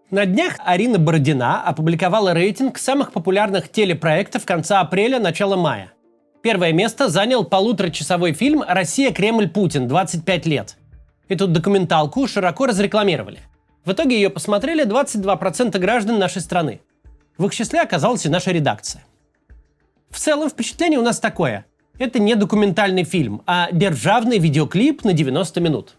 На днях Арина Бородина опубликовала рейтинг самых популярных телепроектов конца апреля – начала мая. Первое место занял полуторачасовой фильм «Россия, Кремль, Путин. 25 лет». Эту документалку широко разрекламировали. В итоге ее посмотрели 22% граждан нашей страны. В их числе оказалась и наша редакция. В целом впечатление у нас такое. Это не документальный фильм, а державный видеоклип на 90 минут.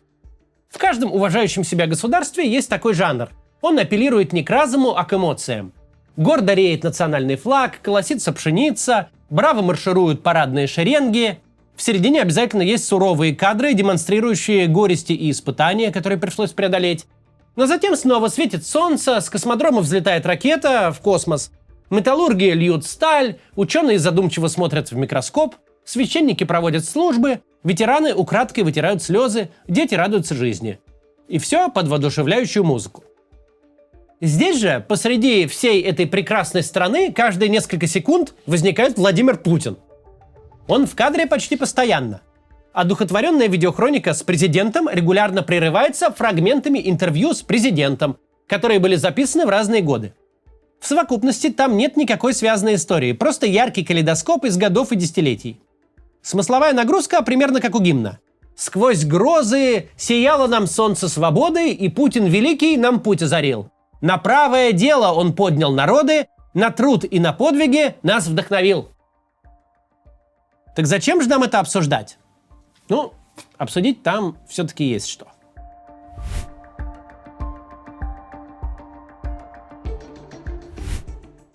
В каждом уважающем себя государстве есть такой жанр. Он апеллирует не к разуму, а к эмоциям. Гордо реет национальный флаг, колосится пшеница, браво маршируют парадные шеренги. В середине обязательно есть суровые кадры, демонстрирующие горести и испытания, которые пришлось преодолеть. Но затем снова светит солнце, с космодрома взлетает ракета в космос, металлурги льют сталь, ученые задумчиво смотрят в микроскоп, священники проводят службы, ветераны украдкой вытирают слезы, дети радуются жизни. И все под воодушевляющую музыку. Здесь же, посреди всей этой прекрасной страны, каждые несколько секунд возникает Владимир Путин. Он в кадре почти постоянно. Одухотворенная видеохроника с президентом регулярно прерывается фрагментами интервью с президентом, которые были записаны в разные годы. В совокупности там нет никакой связанной истории, просто яркий калейдоскоп из годов и десятилетий. Смысловая нагрузка примерно как у гимна. «Сквозь грозы сияло нам солнце свободы, и Путин великий нам путь озарил. На правое дело он поднял народы, на труд и на подвиги нас вдохновил». Так зачем же нам это обсуждать? Ну, обсудить там все-таки есть что.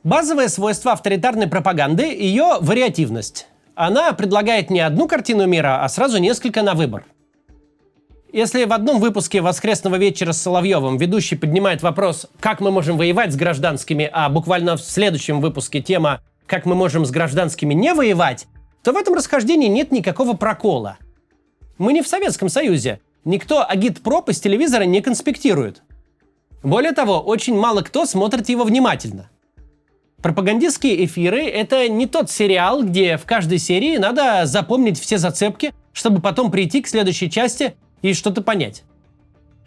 Базовое свойство авторитарной пропаганды – ее вариативность. Она предлагает не одну картину мира, а сразу несколько на выбор. Если в одном выпуске «Воскресного вечера» с Соловьевым ведущий поднимает вопрос, как мы можем воевать с гражданскими, а буквально в следующем выпуске тема «как мы можем с гражданскими не воевать», то в этом расхождении нет никакого прокола. Мы не в Советском Союзе. Никто агитпроп из телевизора не конспектирует. Более того, очень мало кто смотрит его внимательно. Пропагандистские эфиры – это не тот сериал, где в каждой серии надо запомнить все зацепки, чтобы потом прийти к следующей части и что-то понять.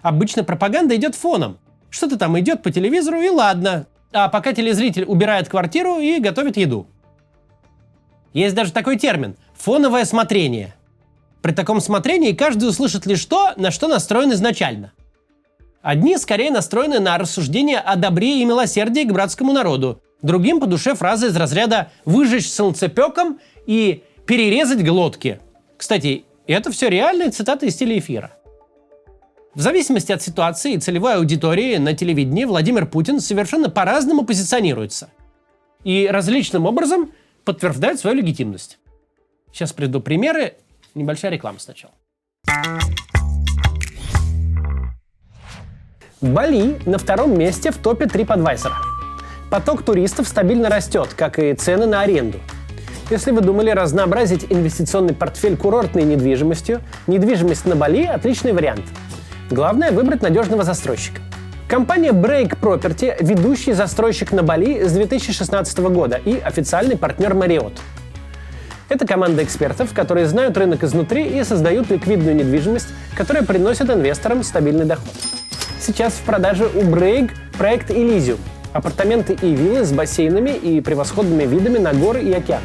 Обычно пропаганда идет фоном. Что-то там идет по телевизору и ладно. А пока телезритель убирает квартиру и готовит еду. Есть даже такой термин – фоновое смотрение. При таком смотрении каждый услышит лишь то, на что настроен изначально. Одни скорее настроены на рассуждение о добре и милосердии к братскому народу, другим по душе фразы из разряда «выжечь солнцепеком» и «перерезать глотки». Кстати, это все реальные цитаты из телеэфира. В зависимости от ситуации и целевой аудитории на телевидении Владимир Путин совершенно по-разному позиционируется. И различным образом подтверждает свою легитимность. Сейчас приведу примеры. Небольшая реклама сначала. Бали на втором месте в топе TripAdvisor. Поток туристов стабильно растет, как и цены на аренду. Если вы думали разнообразить инвестиционный портфель курортной недвижимостью, недвижимость на Бали – отличный вариант. Главное – выбрать надежного застройщика. Компания Break Property – ведущий застройщик на Бали с 2016 года и официальный партнер Marriott. Это команда экспертов, которые знают рынок изнутри и создают ликвидную недвижимость, которая приносит инвесторам стабильный доход. Сейчас в продаже у Break проект Elysium – апартаменты и виллы с бассейнами и превосходными видами на горы и океан.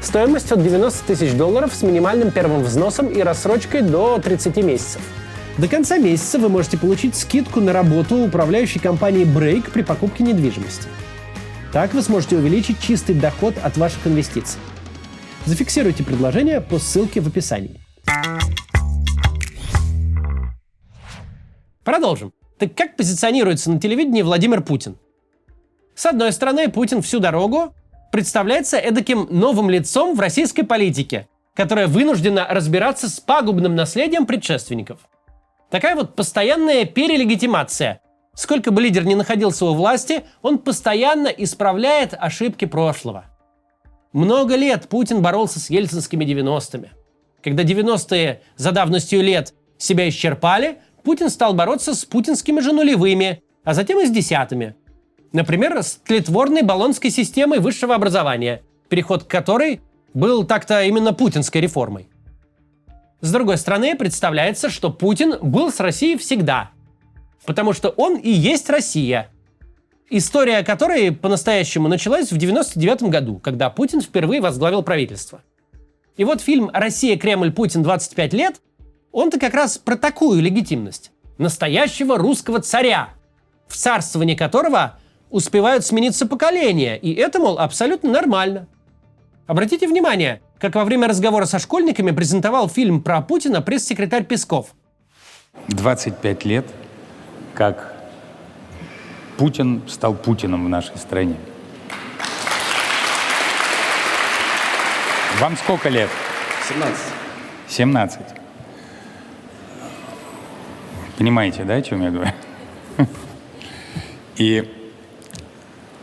Стоимость от $90 тысяч с минимальным первым взносом и рассрочкой до 30 месяцев. До конца месяца вы можете получить скидку на работу управляющей компании Break при покупке недвижимости. Так вы сможете увеличить чистый доход от ваших инвестиций. Зафиксируйте предложение по ссылке в описании. Продолжим. Так как позиционируется на телевидении Владимир Путин? С одной стороны, Путин всю дорогу представляется эдаким новым лицом в российской политике, которая вынуждена разбираться с пагубным наследием предшественников. Такая вот постоянная перелегитимация. Сколько бы лидер ни находился у власти, он постоянно исправляет ошибки прошлого. Много лет Путин боролся с ельцинскими 90-ми. Когда 90-е за давностью лет себя исчерпали, Путин стал бороться с путинскими же нулевыми, а затем и с десятыми. Например, с тлетворной болонской системой высшего образования, переход к которой был так-то именно путинской реформой. С другой стороны, представляется, что Путин был с Россией всегда. Потому что он и есть Россия. История которой по-настоящему началась в 1999 году, когда Путин впервые возглавил правительство. И вот фильм «Россия, Кремль, Путин. 25 лет» он-то как раз про такую легитимность. Настоящего русского царя, в царствовании которого успевают смениться поколения, и это, мол, абсолютно нормально. Обратите внимание, как во время разговора со школьниками презентовал фильм про Путина пресс-секретарь Песков. 25 лет, как Путин стал Путиным в нашей стране. Вам сколько лет? 17. 17. Понимаете, да, о чем я говорю? И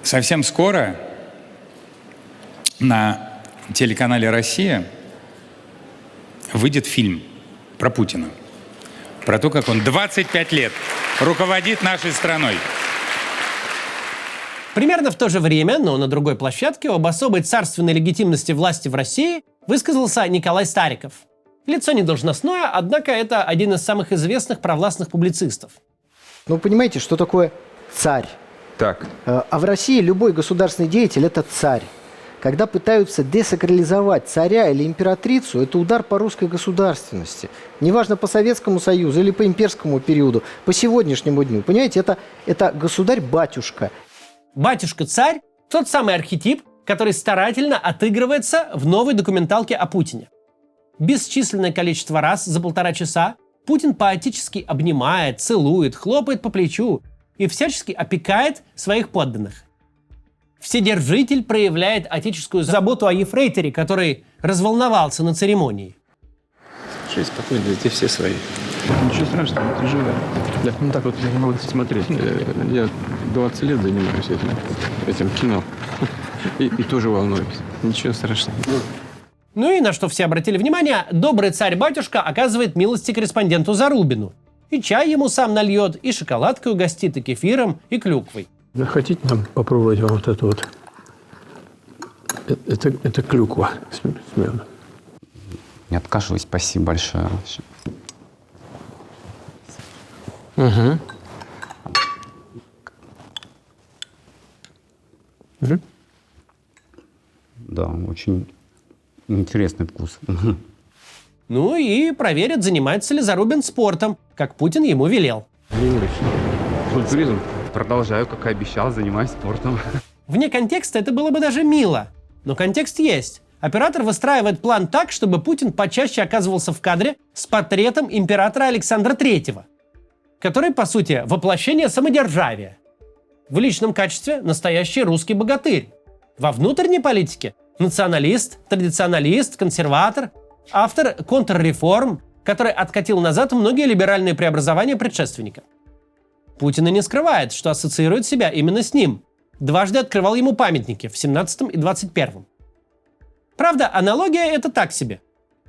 совсем скоро на телеканале «Россия» выйдет фильм про Путина. Про то, как он 25 лет руководит нашей страной. Примерно в то же время, но на другой площадке, об особой царственной легитимности власти в России высказался Николай Стариков. Лицо не должностное, однако это один из самых известных провластных публицистов. Ну, понимаете, что такое царь? Так. А в России любой государственный деятель – это царь. Когда пытаются десакрализовать царя или императрицу, это удар по русской государственности. Неважно, по Советскому Союзу или по имперскому периоду, по сегодняшнему дню. Понимаете, это государь-батюшка. Батюшка-царь – тот самый архетип, который старательно отыгрывается в новой документалке о Путине. Бесчисленное количество раз за 1,5 часа Путин поотечески обнимает, целует, хлопает по плечу и всячески опекает своих подданных. Вседержитель проявляет отеческую заботу о ефрейторе, который разволновался на церемонии. Слушай, спокойно, эти все свои. Ничего страшного, это живо. Да, ну так вот не могу смотреть. Я 20 лет занимаюсь этим кино. И тоже волнуюсь. Ничего страшного. Ну и на что все обратили внимание, добрый царь-батюшка оказывает милости корреспонденту Зарубину. И чай ему сам нальет, и шоколадкой угостит, и кефиром, и клюквой. Захотите нам попробовать вот это вот? Это клюква с медом. Не откаживаюсь, спасибо большое. Угу. Да, очень интересный вкус. Ну и проверят, занимается ли Зарубин спортом, как Путин ему велел. Культуризм. Продолжаю, как и обещал, занимаюсь спортом. Вне контекста это было бы даже мило. Но контекст есть. Оператор выстраивает план так, чтобы Путин почаще оказывался в кадре с портретом императора Александра III, который, по сути, воплощение самодержавия. В личном качестве настоящий русский богатырь. Во внутренней политике – националист, традиционалист, консерватор, автор контрреформ, который откатил назад многие либеральные преобразования предшественника. Путин и не скрывает, что ассоциирует себя именно с ним. Дважды открывал ему памятники в 17-м и 21-м. Правда, аналогия это так себе.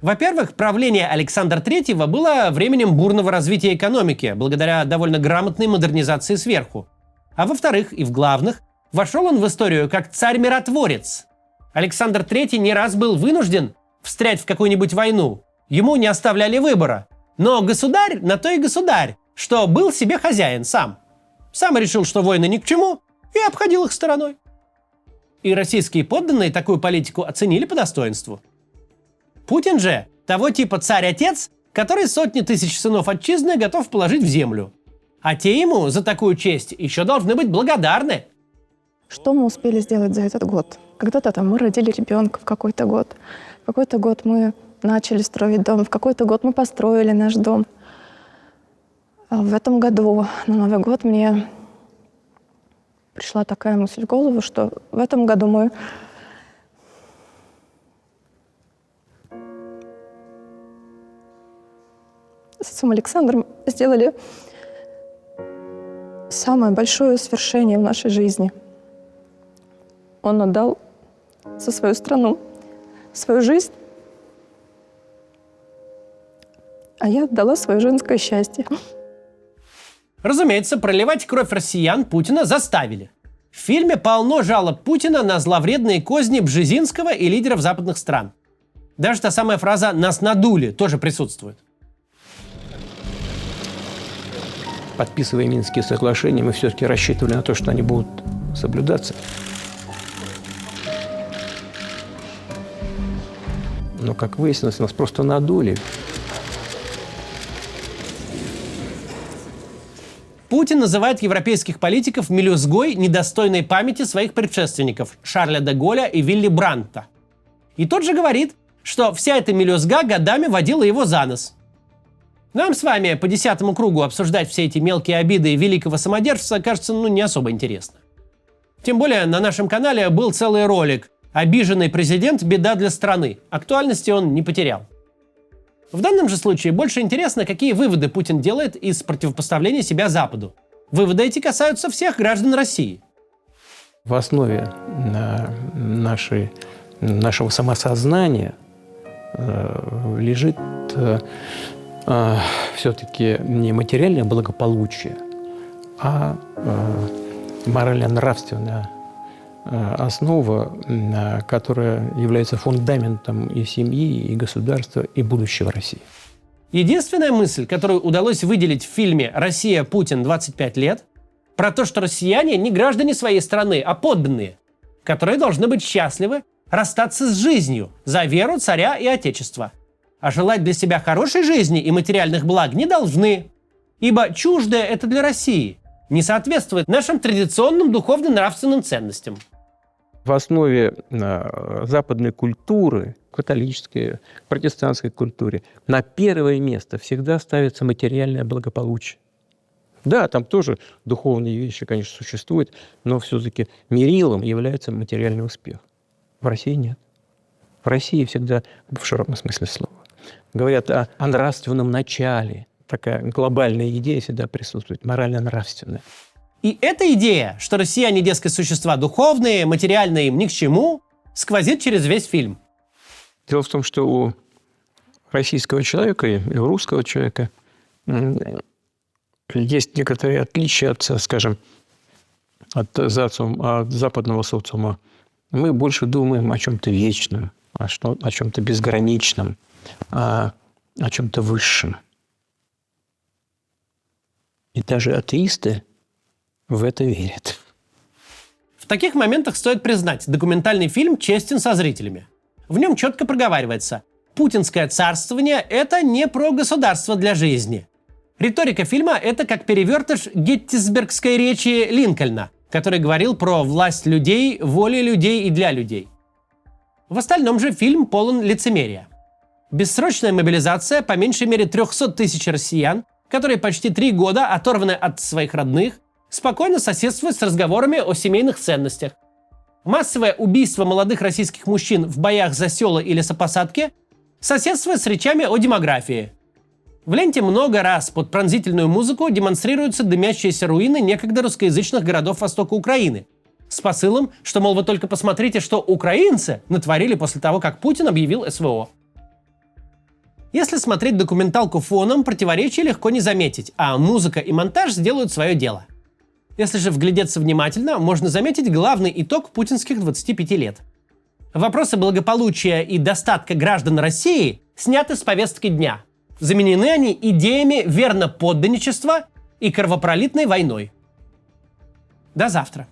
Во-первых, правление Александра III было временем бурного развития экономики, благодаря довольно грамотной модернизации сверху. А во-вторых, и в главных, вошел он в историю как царь-миротворец. Александр III не раз был вынужден встрять в какую-нибудь войну. Ему не оставляли выбора. Но государь на то и государь, что был себе хозяин сам. Сам решил, что войны ни к чему, и обходил их стороной. И российские подданные такую политику оценили по достоинству. Путин же того типа царь-отец, который сотни тысяч сынов отчизны готов положить в землю. А те ему за такую честь еще должны быть благодарны. Что мы успели сделать за этот год? Когда-то там мы родили ребенка в какой-то год мы начали строить дом, в какой-то год мы построили наш дом. А в этом году, на Новый год, мне пришла такая мысль в голову, что в этом году мы с отцом Александром сделали самое большое свершение в нашей жизни. Он отдал за свою страну, свою жизнь, а я отдала свое женское счастье. Разумеется, проливать кровь россиян Путина заставили. В фильме полно жалоб Путина на зловредные козни Бжезинского и лидеров западных стран. Даже та самая фраза «нас надули» тоже присутствует. подписывая Минские соглашения, мы все-таки рассчитывали на то, что они будут соблюдаться. Но, как выяснилось, нас просто надули. Путин называет европейских политиков мелюзгой, недостойной памяти своих предшественников Шарля де Голля и Вилли Брандта. И тот же говорит, что вся эта мелюзга годами водила его за нос. Нам с вами по 10-му кругу обсуждать все эти мелкие обиды великого самодержца кажется, не особо интересно. Тем более на нашем канале был целый ролик «Обиженный президент – беда для страны». Актуальности он не потерял. В данном же случае больше интересно, какие выводы Путин делает из противопоставления себя Западу. Выводы эти касаются всех граждан России. В основе нашего самосознания лежит все-таки не материальное благополучие, а морально-нравственная основа, которая является фундаментом и семьи, и государства, и будущего России. Единственная мысль, которую удалось выделить в фильме «Россия. Путин. 25 лет», про то, что россияне не граждане своей страны, а подданные, которые должны быть счастливы расстаться с жизнью за веру царя и отечества. А желать для себя хорошей жизни и материальных благ не должны, ибо чуждое это для России не соответствует нашим традиционным духовно-нравственным ценностям. В основе западной культуры, католической, протестантской культуре, на первое место всегда ставится материальное благополучие. Да, там тоже духовные вещи, конечно, существуют, но все-таки мерилом является материальный успех. В России нет. В России всегда, в широком смысле слова, говорят о нравственном начале. Такая глобальная идея всегда присутствует, морально-нравственная. И эта идея, что россияне, дескать, существа духовные, материальные им ни к чему, сквозит через весь фильм. Дело в том, что у российского человека и у русского человека есть некоторые отличия от, скажем, от западного социума. Мы больше думаем о чем-то вечном, о чем-то безграничном, о чем-то высшем. И даже атеисты в это верят. В таких моментах стоит признать, документальный фильм честен со зрителями. В нем четко проговаривается: путинское царствование – это не про государство для жизни. Риторика фильма – это как перевертыш геттисбергской речи Линкольна, который говорил про власть людей, воли людей и для людей. В остальном же фильм полон лицемерия. Бессрочная мобилизация по меньшей мере 300 тысяч россиян, которые почти 3 года оторваны от своих родных, спокойно соседствуют с разговорами о семейных ценностях. Массовое убийство молодых российских мужчин в боях за села и лесопосадки соседствует с речами о демографии. В ленте много раз под пронзительную музыку демонстрируются дымящиеся руины некогда русскоязычных городов востока Украины с посылом, что, мол, вы только посмотрите, что украинцы натворили после того, как Путин объявил СВО. Если смотреть документалку фоном, противоречий легко не заметить, а музыка и монтаж сделают свое дело. Если же вглядеться внимательно, можно заметить главный итог путинских 25 лет. Вопросы благополучия и достатка граждан России сняты с повестки дня. Заменены они идеями верноподданничества и кровопролитной войной. До завтра.